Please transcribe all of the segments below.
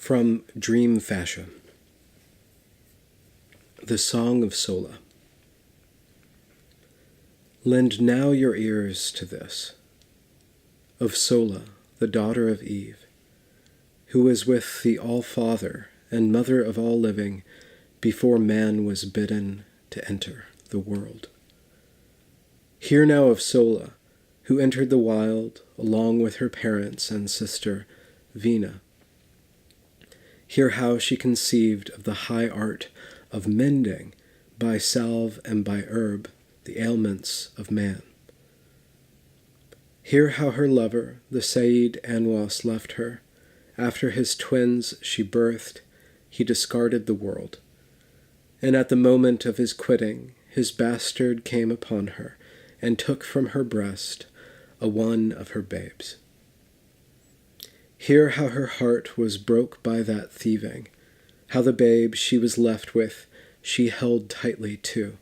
From Dream Fashion. The Song of Sola. Lend now your ears to this, of Sola, the daughter of Eve, who was with the All-Father and mother of all living before man was bidden to enter the world. Hear now of Sola, who entered the wild along with her parents and sister Vina. Hear how she conceived of the high art of mending by salve and by herb the ailments of man. Hear how her lover, the Sayyid Anwas, left her. After his twins she birthed, he discarded the world. And at the moment of his quitting, his bastard came upon her and took from her breast one of her babes. Hear how her heart was broke by that thieving, how the babe she was left with she held tightly too.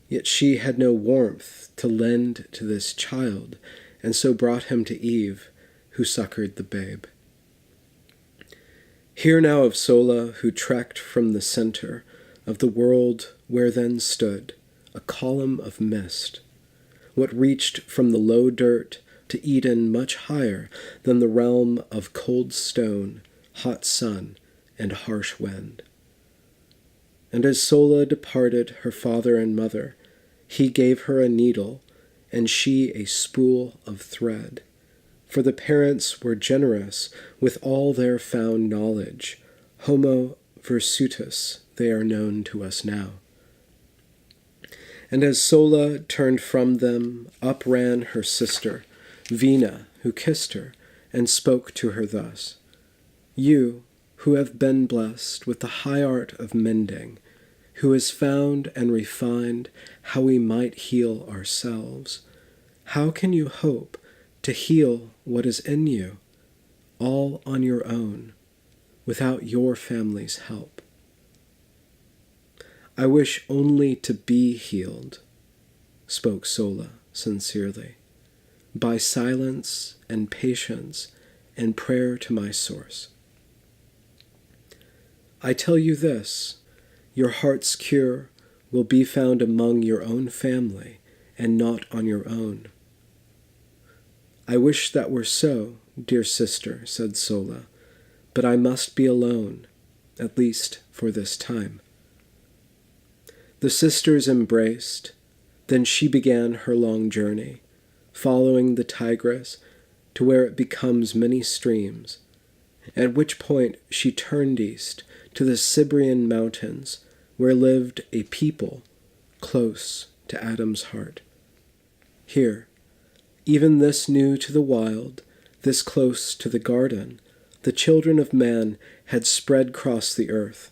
Yet she had no warmth to lend to this child, and so brought him to Eve, who succored the babe. Hear now of Sola, who trekked from the center of the world where then stood a column of mist, what reached from the low dirt to Eden much higher than the realm of cold stone, hot sun, and harsh wind. And as Sola departed her father and mother, he gave her a needle, and she a spool of thread. For the parents were generous with all their found knowledge. Homo virtutus they are known to us now. And as Sola turned from them, up ran her sister, Vina, who kissed her, and spoke to her thus, You, who have been blessed with the high art of mending, who has found and refined how we might heal ourselves, how can you hope to heal what is in you, all on your own, without your family's help? I wish only to be healed, spoke Sola sincerely, by silence and patience and prayer to my source. I tell you this, your heart's cure will be found among your own family and not on your own. I wish that were so, dear sister, said Sola, but I must be alone, at least for this time. The sisters embraced, then she began her long journey, following the Tigris to where it becomes many streams, at which point she turned east to the Sibrian mountains, where lived a people close to Adam's heart. Here, even this new to the wild, this close to the garden, the children of man had spread across the earth,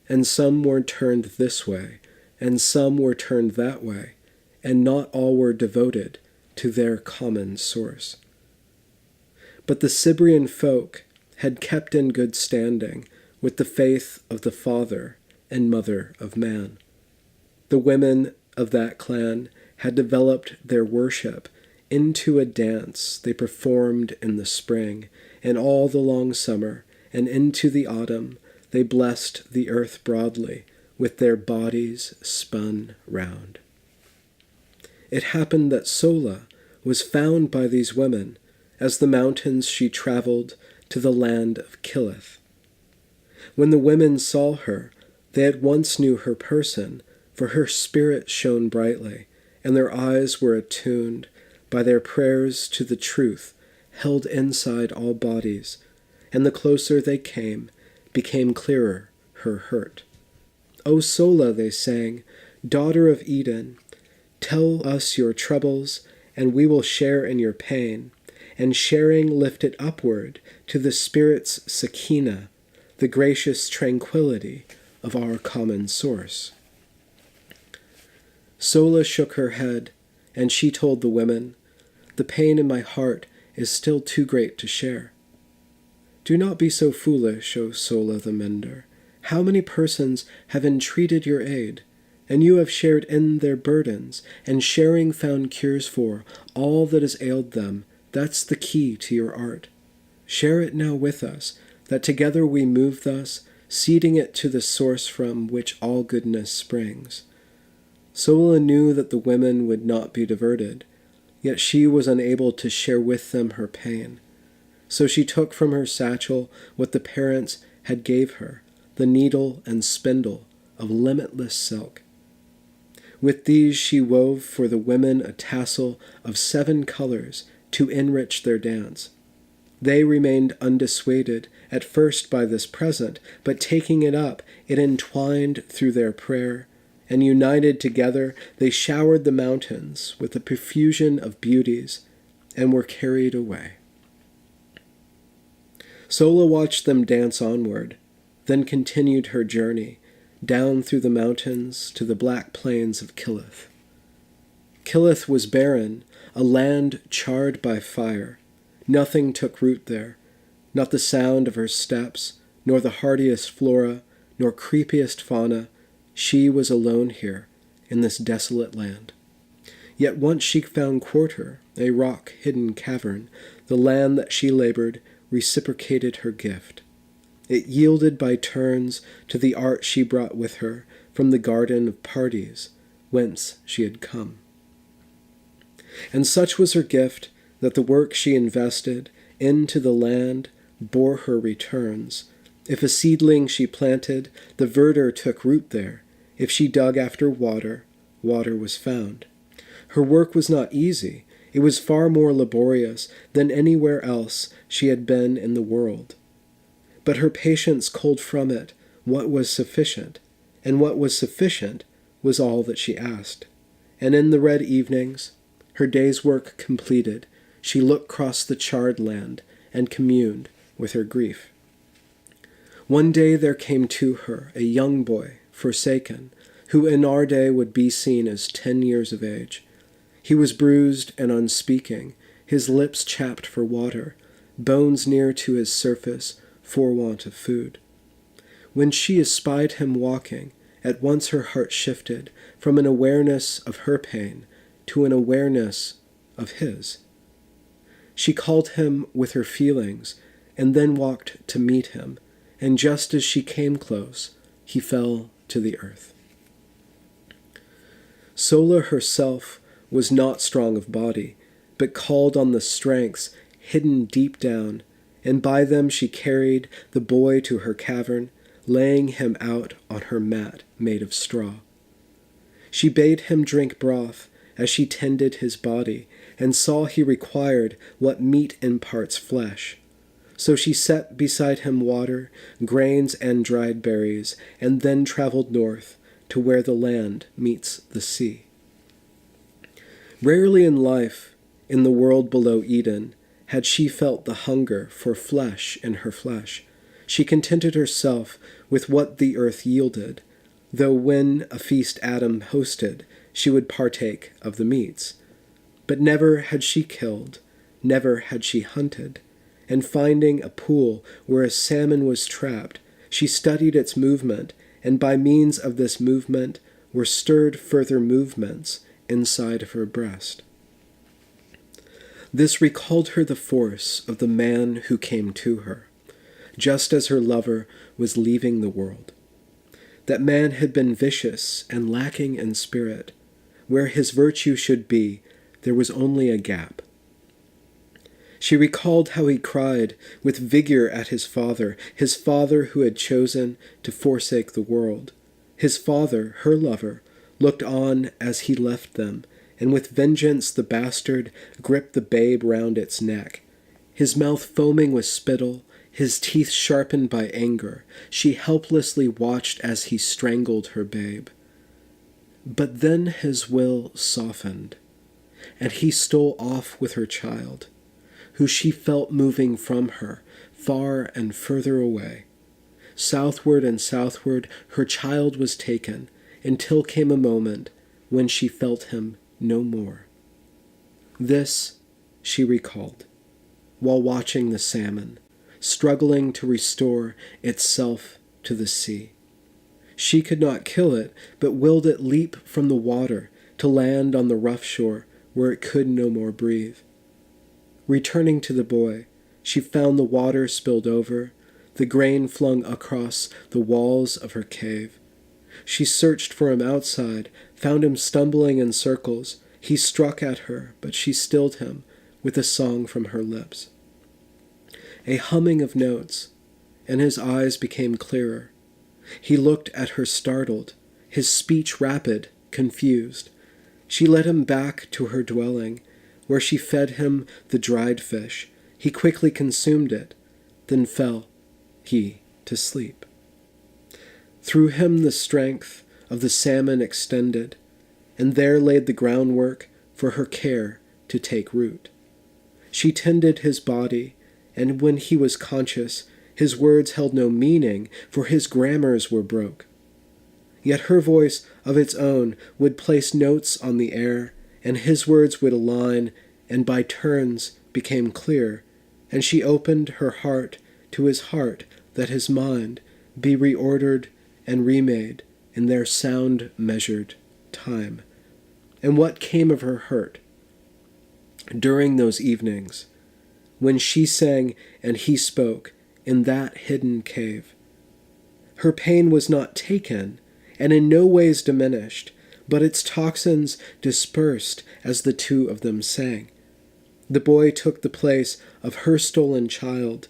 and some were turned this way, and some were turned that way, and not all were devoted to their common source. But the Sibrian folk had kept in good standing with the faith of the father and mother of man. The women of that clan had developed their worship into a dance they performed in the spring and all the long summer, and into the autumn they blessed the earth broadly with their bodies spun round. It happened that Sola was found by these women as the mountains she traveled to the land of Killith. When the women saw her, they at once knew her person, for her spirit shone brightly, and their eyes were attuned by their prayers to the truth held inside all bodies, and the closer they came, became clearer her hurt. O Sola, they sang, daughter of Eden, tell us your troubles, and we will share in your pain, and sharing lift it upward to the spirit's sakina, the gracious tranquility of our common source. Sola shook her head, and she told the women, The pain in my heart is still too great to share. Do not be so foolish, O Sola the mender. How many persons have entreated your aid, and you have shared in their burdens, and sharing found cures for all that has ailed them. That's the key to your art. Share it now with us, that together we move thus, ceding it to the source from which all goodness springs. Sola knew that the women would not be diverted, yet she was unable to share with them her pain. So she took from her satchel what the parents had gave her, the needle and spindle of limitless silk. With these she wove for the women a tassel of 7 colors to enrich their dance. They remained undissuaded at first by this present, but taking it up, it entwined through their prayer, and united together they showered the mountains with a profusion of beauties, and were carried away. Sola watched them dance onward, then continued her journey, down through the mountains to the black plains of Killith. Killith was barren, a land charred by fire. Nothing took root there, not the sound of her steps, nor the hardiest flora, nor creepiest fauna. She was alone here, in this desolate land. Yet once she found quarter, a rock-hidden cavern. The land that she labored reciprocated her gift. It yielded by turns to the art she brought with her from the garden of parties, whence she had come. And such was her gift that the work she invested into the land bore her returns. If a seedling she planted, the verdure took root there. If she dug after water, water was found. Her work was not easy. It was far more laborious than anywhere else she had been in the world. But her patience culled from it what was sufficient, and what was sufficient was all that she asked. And in the red evenings, her day's work completed, she looked across the charred land and communed with her grief. One day there came to her a young boy, forsaken, who in our day would be seen as 10 years of age. He was bruised and unspeaking, his lips chapped for water, bones near to his surface for want of food. When she espied him walking, at once her heart shifted from an awareness of her pain to an awareness of his. She called him with her feelings, and then walked to meet him, and just as she came close, he fell to the earth. Sola herself was not strong of body, but called on the strengths hidden deep down, and by them she carried the boy to her cavern, laying him out on her mat made of straw. She bade him drink broth as she tended his body, and saw he required what meat imparts flesh. So she set beside him water, grains, and dried berries, and then traveled north to where the land meets the sea. Rarely in life, in the world below Eden, had she felt the hunger for flesh in her flesh. She contented herself with what the earth yielded, though when a feast Adam hosted, she would partake of the meats. But never had she killed, never had she hunted, and finding a pool where a salmon was trapped, she studied its movement, and by means of this movement were stirred further movements inside of her breast. This recalled her the force of the man who came to her, just as her lover was leaving the world. That man had been vicious and lacking in spirit. Where his virtue should be, there was only a gap. She recalled how he cried with vigor at his father who had chosen to forsake the world. His father, her lover, looked on as he left them, and with vengeance the bastard gripped the babe round its neck. His mouth foaming with spittle, his teeth sharpened by anger, she helplessly watched as he strangled her babe. But then his will softened, and he stole off with her child, who she felt moving from her, far and further away. Southward and southward her child was taken, until came a moment when she felt him no more. This she recalled, while watching the salmon, struggling to restore itself to the sea. She could not kill it, but willed it leap from the water to land on the rough shore where it could no more breathe. Returning to the boy, she found the water spilled over, the grain flung across the walls of her cave. She searched for him outside, found him stumbling in circles. He struck at her, but she stilled him with a song from her lips. A humming of notes, and his eyes became clearer. He looked at her startled, his speech rapid, confused. She led him back to her dwelling, where she fed him the dried fish. He quickly consumed it, then fell, he, to sleep. Through him the strength of the salmon extended, and there laid the groundwork for her care to take root. She tended his body, and when he was conscious, his words held no meaning, for his grammars were broke. Yet her voice of its own would place notes on the air, and his words would align, and by turns became clear, and she opened her heart to his heart, that his mind be reordered and remade in their sound-measured time. And what came of her hurt? During those evenings, when she sang and he spoke in that hidden cave. Her pain was not taken, and in no ways diminished, but its toxins dispersed as the two of them sang. The boy took the place of her stolen child,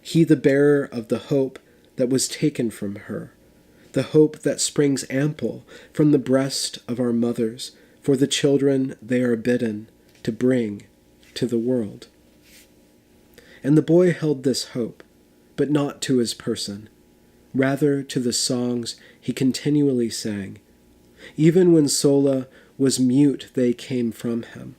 he the bearer of the hope that was taken from her, the hope that springs ample from the breast of our mothers for the children they are bidden to bring to the world. And the boy held this hope, but not to his person, rather to the songs he continually sang. Even when Sola was mute they came from him,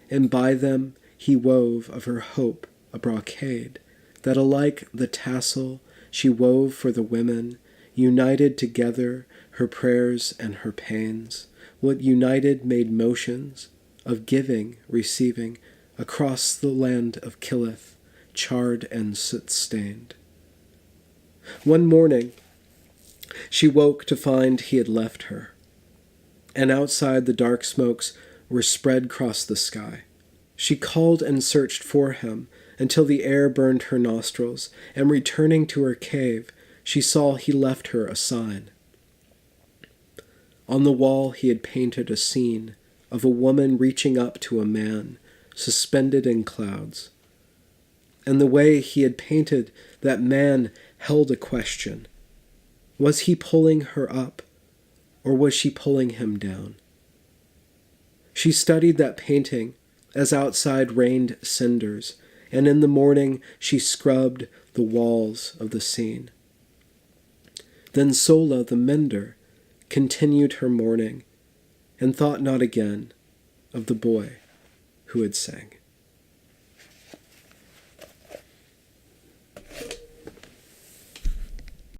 and by them he wove of her hope a brocade, that alike the tassel she wove for the women, united together her prayers and her pains, what united made motions of giving, receiving, across the land of Killith, charred and soot-stained. One morning, she woke to find he had left her, and outside the dark smokes were spread across the sky. She called and searched for him until the air burned her nostrils, and returning to her cave, she saw he left her a sign. On the wall he had painted a scene of a woman reaching up to a man, suspended in clouds. And the way he had painted that man held a question. Was he pulling her up, or was she pulling him down? She studied that painting as outside rained cinders, and in the morning she scrubbed the walls of the scene. Then Sola, the mender, continued her mourning, and thought not again of the boy who had sang.